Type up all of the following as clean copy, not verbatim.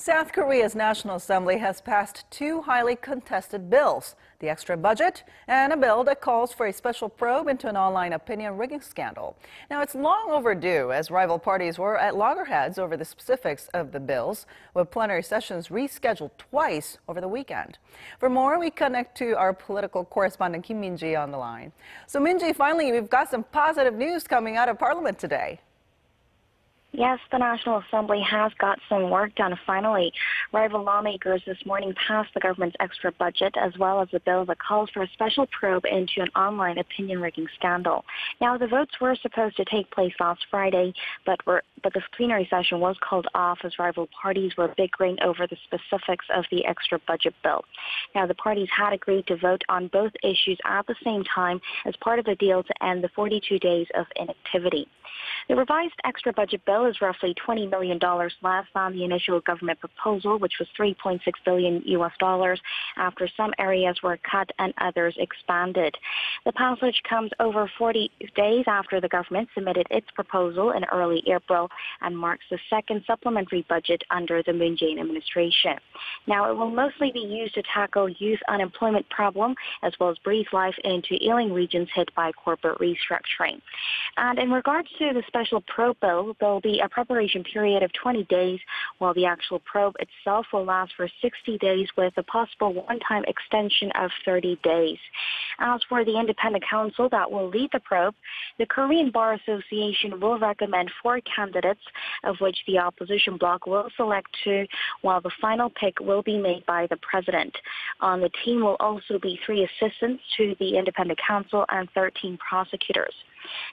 South Korea's National Assembly has passed two highly contested bills, the extra budget and a bill that calls for a special probe into an online opinion rigging scandal. Now, it's long overdue as rival parties were at loggerheads over the specifics of the bills, with plenary sessions rescheduled twice over the weekend. For more, we connect to our political correspondent Kim Min-ji on the line. So, Min-ji, finally, we've got some positive news coming out of Parliament today. Yes, the National Assembly has got some work done finally. Rival lawmakers this morning passed the government's extra budget as well as a bill that calls for a special probe into an online opinion rigging scandal. Now, the votes were supposed to take place last Friday, but the plenary session was called off as rival parties were bickering over the specifics of the extra budget bill. Now, the parties had agreed to vote on both issues at the same time as part of a deal to end the 42 days of inactivity. The revised extra budget bill is roughly $20 million less than the initial government proposal, which was $3.6 billion after some areas were cut and others expanded. The passage comes over 40 days after the government submitted its proposal in early April and marks the second supplementary budget under the Moon Jae-in administration. Now, it will mostly be used to tackle youth unemployment problem as well as breathe life into ailing regions hit by corporate restructuring. And in regards to the special probe bill, there will be a preparation period of 20 days, while the actual probe itself will last for 60 days with a possible one-time extension of 30 days. As for the independent counsel that will lead the probe, the Korean Bar Association will recommend 4 candidates, of which the opposition bloc will select 2, while the final pick will be made by the president. On the team will also be 3 assistants to the independent counsel and 13 prosecutors.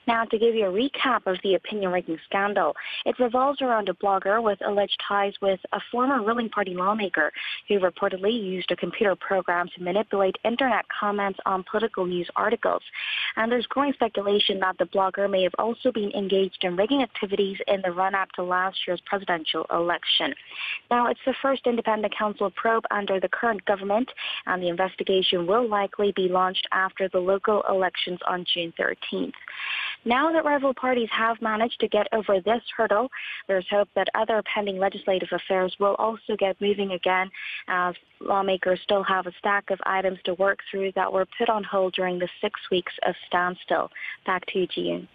Now, to give you a recap of the opinion rigging scandal, it revolves around a blogger with alleged ties with a former ruling party lawmaker who reportedly used a computer program to manipulate internet comments on political news articles. And there's growing speculation that the blogger may have also been engaged in rigging activities in the run-up to last year's presidential election. Now, it's the first independent counsel probe under the current government, and the investigation will likely be launched after the local elections on June 13th. Now that rival parties have managed to get over this hurdle, there's hope that other pending legislative affairs will also get moving again, as lawmakers still have a stack of items to work through that were put on hold during the 6 weeks of standstill. Back to you, Ji-yoon.